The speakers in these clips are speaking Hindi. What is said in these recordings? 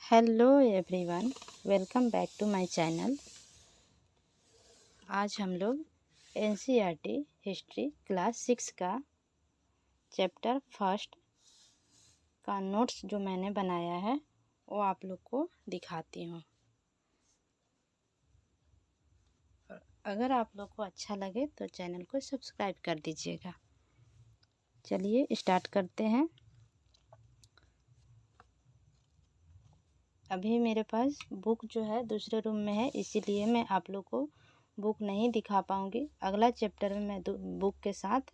Hello everyone, welcome back to my channel. आज हम लोग एनसीईआरटी हिस्ट्री क्लास 6 का चैप्टर फर्स्ट का नोट्स जो मैंने बनाया है वो आप लोग को दिखाती हूँ। अगर आप लोग को अच्छा लगे तो चैनल को सब्सक्राइब कर दीजिएगा। चलिए स्टार्ट करते हैं। अभी मेरे पास बुक जो है दूसरे रूम में है, इसीलिए मैं आप लोग को बुक नहीं दिखा पाऊँगी। अगला चैप्टर में मैं बुक के साथ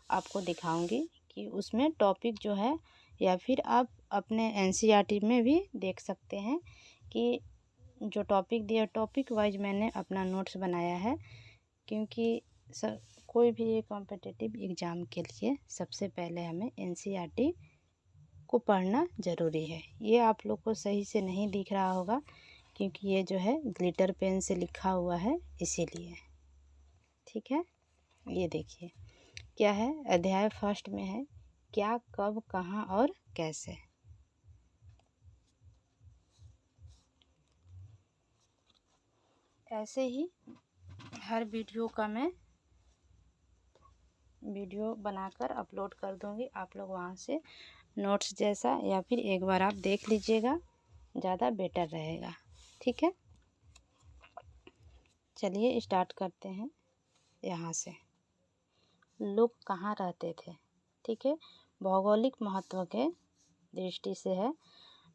आपको दिखाऊंगी कि उसमें टॉपिक जो है, या फिर आप अपने एनसीईआरटी में भी देख सकते हैं कि जो टॉपिक दिया टॉपिक वाइज मैंने अपना नोट्स बनाया है। क्योंकि कोई भी कॉम्पिटिटिव एग्ज़ाम के लिए सबसे पहले हमें एनसीईआरटी को पढ़ना ज़रूरी है। ये आप लोग को सही से नहीं दिख रहा होगा क्योंकि ये जो है ग्लिटर पेन से लिखा हुआ है, इसीलिए। ठीक है, ये देखिए क्या है। अध्याय फर्स्ट में है क्या, कब, कहाँ और कैसे। ऐसे ही हर वीडियो का मैं वीडियो बनाकर अपलोड कर दूंगी। आप लोग वहाँ से नोट्स जैसा या फिर एक बार आप देख लीजिएगा, ज़्यादा बेटर रहेगा। ठीक है, चलिए स्टार्ट करते हैं यहाँ से। लोग कहाँ रहते थे। ठीक है, भौगोलिक महत्व के दृष्टि से है।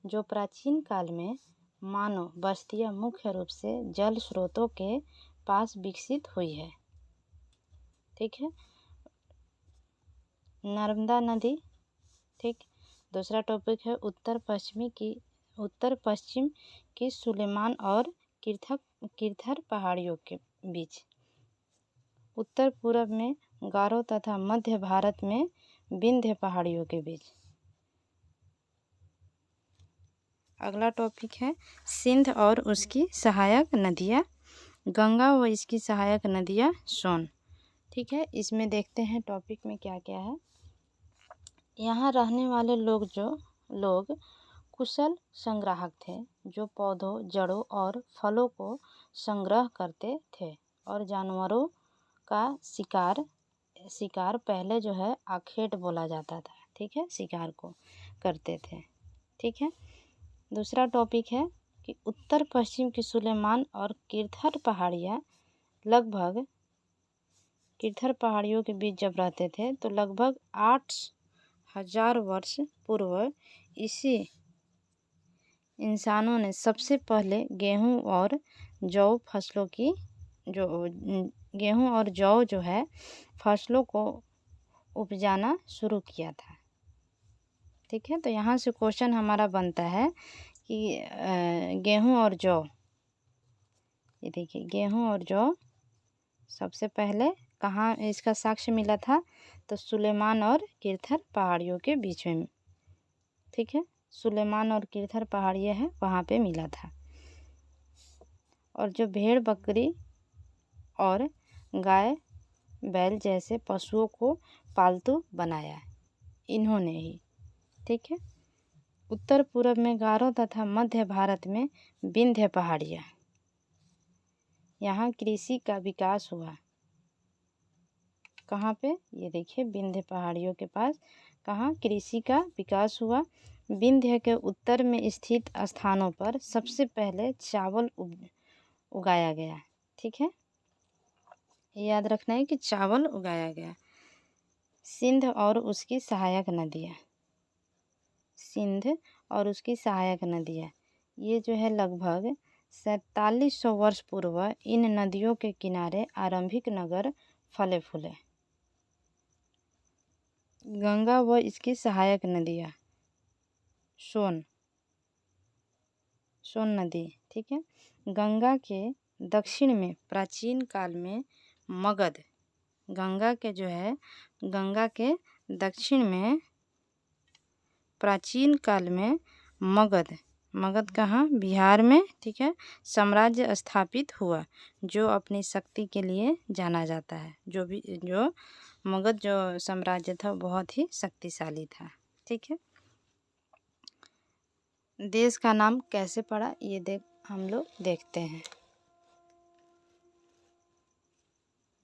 जो प्राचीन काल में मानव बस्तियाँ मुख्य रूप से जल स्रोतों के पास विकसित हुई है। ठीक है, नर्मदा नदी। ठीक, दूसरा टॉपिक है उत्तर पश्चिम की सुलेमान और किरथर पहाड़ियों के बीच। उत्तर पूर्व में गारो तथा मध्य भारत में विंध्य पहाड़ियों के बीच। अगला टॉपिक है सिंध और उसकी सहायक नदियाँ, गंगा व इसकी सहायक नदियाँ सोन। ठीक है, इसमें देखते हैं टॉपिक में क्या क्या है। यहाँ रहने वाले लोग कुशल संग्राहक थे, जो पौधों, जड़ों और फलों को संग्रह करते थे और जानवरों का शिकार पहले जो है आखेट बोला जाता था। ठीक है, शिकार को करते थे। ठीक है, दूसरा टॉपिक है कि उत्तर पश्चिम की सुलेमान और किरथर पहाड़ियों के बीच जब रहते थे तो लगभग 8,000 वर्ष पूर्व इसी इंसानों ने सबसे पहले गेहूं और जौ जो है फसलों को उपजाना शुरू किया था। ठीक है, तो यहाँ से क्वेश्चन हमारा बनता है कि गेहूं और जौ, ये देखिए गेहूं और जौ सबसे पहले कहाँ इसका साक्ष्य मिला था, तो सुलेमान और किरथर पहाड़ियों के बीच में। ठीक है, सुलेमान और किरथर पहाड़ियाँ है, वहाँ पे मिला था। और जो भेड़, बकरी और गाय, बैल जैसे पशुओं को पालतू बनाया इन्होंने ही। ठीक है, उत्तर पूर्व में गारो तथा मध्य भारत में विंध्य पहाड़ियाँ, यहाँ कृषि का विकास हुआ। कहाँ पे, ये देखिए विंध्य पहाड़ियों के पास कहाँ कृषि का विकास हुआ। विंध्य के उत्तर में स्थित स्थानों पर सबसे पहले चावल उगाया गया। ठीक है, याद रखना है कि चावल उगाया गया। सिंध और उसकी सहायक नदियाँ, ये जो है लगभग 4700 वर्ष पूर्व इन नदियों के किनारे आरंभिक नगर फले फूले। गंगा व इसकी सहायक नदियाँ, सोन नदी। ठीक है, गंगा के दक्षिण में प्राचीन काल में मगध, गंगा के दक्षिण में प्राचीन काल में मगध कहाँ, बिहार में। ठीक है, साम्राज्य स्थापित हुआ जो अपनी शक्ति के लिए जाना जाता है। जो मगध जो साम्राज्य था बहुत ही शक्तिशाली था। ठीक है, देश का नाम कैसे पड़ा ये हम लोग देखते हैं।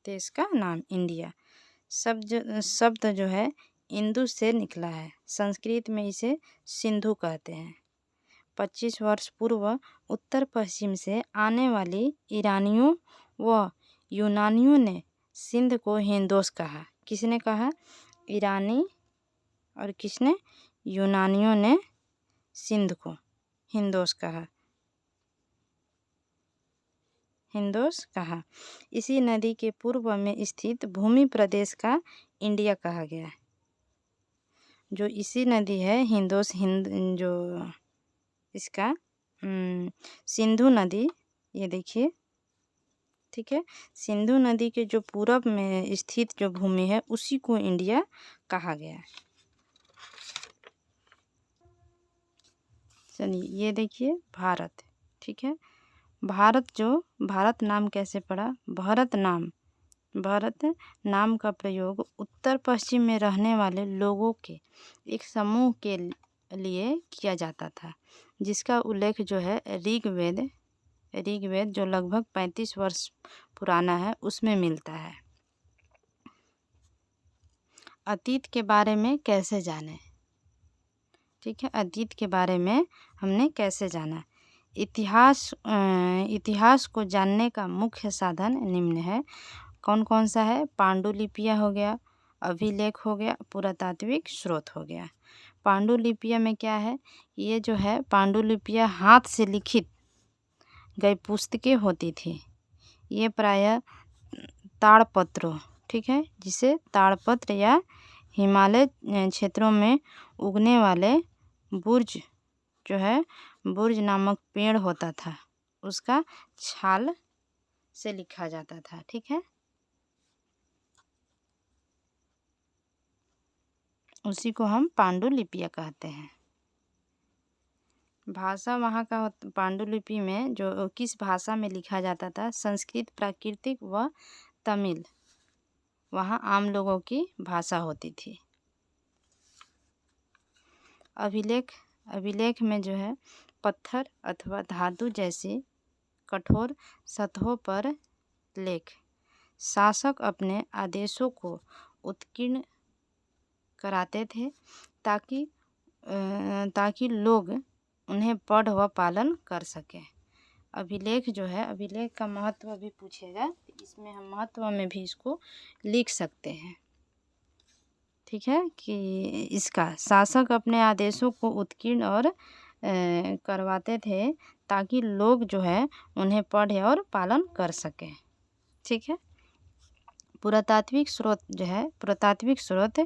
देश का नाम इंडिया शब्द जो है इंदु से निकला है। संस्कृत में इसे सिंधु कहते हैं। 25 वर्ष पूर्व उत्तर पश्चिम से आने वाली ईरानियों व यूनानियों ने सिंध को हिंदोस कहा। किसने कहा? ईरानी और किसने? यूनानियों ने सिंध को हिंदोस कहा। इसी नदी के पूर्व में स्थित भूमि प्रदेश का इंडिया कहा गया। जो इसी नदी है हिंदोस जो इसका सिंधु नदी, ये देखिए, ठीक है। सिंधु नदी के जो पूरब में स्थित जो भूमि है उसी को इंडिया कहा गया। चलिए ये देखिए भारत, ठीक है। भारत नाम कैसे पड़ा? भारत नाम का प्रयोग उत्तर पश्चिम में रहने वाले लोगों के एक समूह के लिए किया जाता था, जिसका उल्लेख जो है ऋग्वेद जो लगभग 35 वर्ष पुराना है उसमें मिलता है। अतीत के बारे में कैसे जाने? ठीक है, अतीत के बारे में हमने कैसे जाना? इतिहास को जानने का मुख्य साधन निम्न है। कौन कौन सा है? पांडुलिपियाँ हो गया, अभिलेख हो गया, पुरातात्विक स्रोत हो गया। पांडुलिपियाँ में क्या है? ये जो है पांडुलिपियाँ हाथ से लिखित गई पुस्तकें होती थी। ये प्रायः ताड़पत्रों, ठीक है, जिसे ताड़पत्र या हिमालय क्षेत्रों में उगने वाले बुर्ज जो है बुर्ज नामक पेड़ होता था, उसका छाल से लिखा जाता था, ठीक है। उसी को हम पांडुलिपियाँ कहते हैं। भाषा वहाँ का पांडुलिपि में जो किस भाषा में लिखा जाता था? संस्कृत, प्राकृतिक व तमिल वहाँ आम लोगों की भाषा होती थी। अभिलेख में जो है पत्थर अथवा धातु जैसी कठोर सतहों पर लेख। शासक अपने आदेशों को उत्कीर्ण कराते थे ताकि लोग उन्हें पढ़ व पालन कर सकें। अभिलेख जो है, अभिलेख का महत्व भी पूछेगा, इसमें हम महत्व में भी इसको लिख सकते हैं, ठीक है, कि इसका शासक अपने आदेशों को उत्कीर्ण और करवाते थे ताकि लोग जो है उन्हें पढ़े और पालन कर सकें, ठीक है। पुरातात्विक स्रोत जो है, पुरातात्विक स्रोत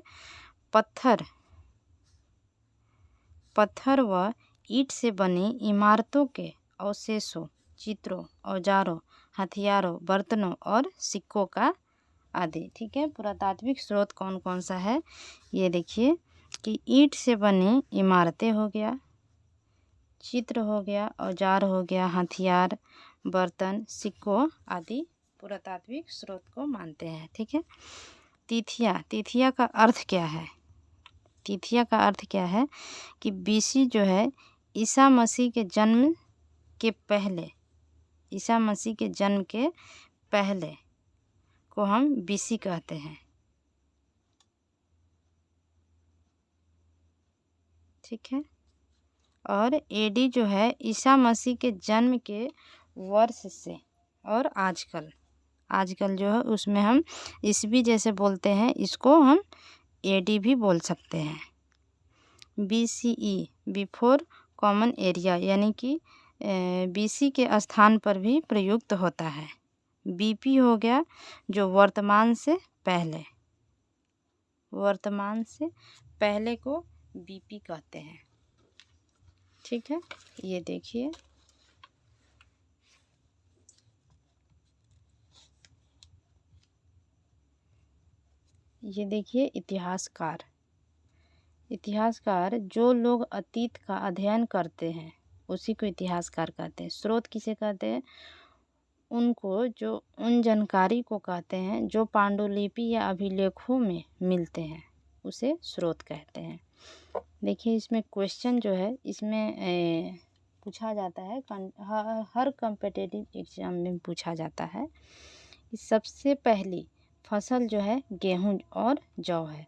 पत्थर व ईंट से बनी इमारतों के अवशेषों, चित्रों, औजारों, हथियारों, बर्तनों और सिक्कों का आदि, ठीक है। पुरातात्विक स्रोत कौन कौन सा है? ये देखिए कि ईंट से बनी इमारतें हो गया, चित्र हो गया, औजार हो गया, हथियार, बर्तन, सिक्कों आदि पुरातात्विक स्रोत को मानते हैं, ठीक है। तिथिया का अर्थ क्या है? तिथिया का अर्थ क्या है कि बीसी जो है ईसा मसीह के जन्म के पहले को हम बीसी कहते हैं, ठीक है। और एडी जो है ईसा मसीह के जन्म के वर्ष से, और आजकल जो है उसमें हम ईस्वी जैसे बोलते हैं, इसको हम एडी भी बोल सकते हैं। BCE बिफोर कॉमन एरिया, यानी कि BC के स्थान पर भी प्रयुक्त होता है। BP हो गया जो वर्तमान से पहले को BP कहते हैं, ठीक है। ये देखिए इतिहासकार जो लोग अतीत का अध्ययन करते हैं उसी को इतिहासकार कहते हैं। स्रोत किसे कहते हैं? उन जानकारी को कहते हैं जो पांडुलिपि या अभिलेखों में मिलते हैं, उसे स्रोत कहते हैं। देखिए इसमें क्वेश्चन जो है इसमें पूछा जाता है, हर कॉम्पिटिटिव एग्जाम में पूछा जाता है कि सबसे पहली फसल जो है गेहूँ और जौ है।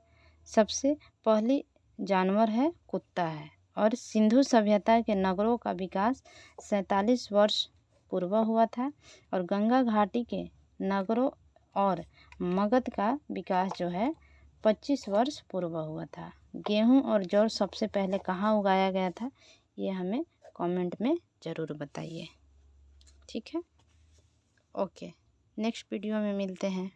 सबसे पहली जानवर है कुत्ता है। और सिंधु सभ्यता के नगरों का विकास 47 वर्ष पूर्व हुआ था। और गंगा घाटी के नगरों और मगध का विकास जो है 25 वर्ष पूर्व हुआ था। गेहूँ और जौ सबसे पहले कहाँ उगाया गया था, ये हमें कमेंट में ज़रूर बताइए। ठीक है, ओके, नेक्स्ट वीडियो में मिलते हैं।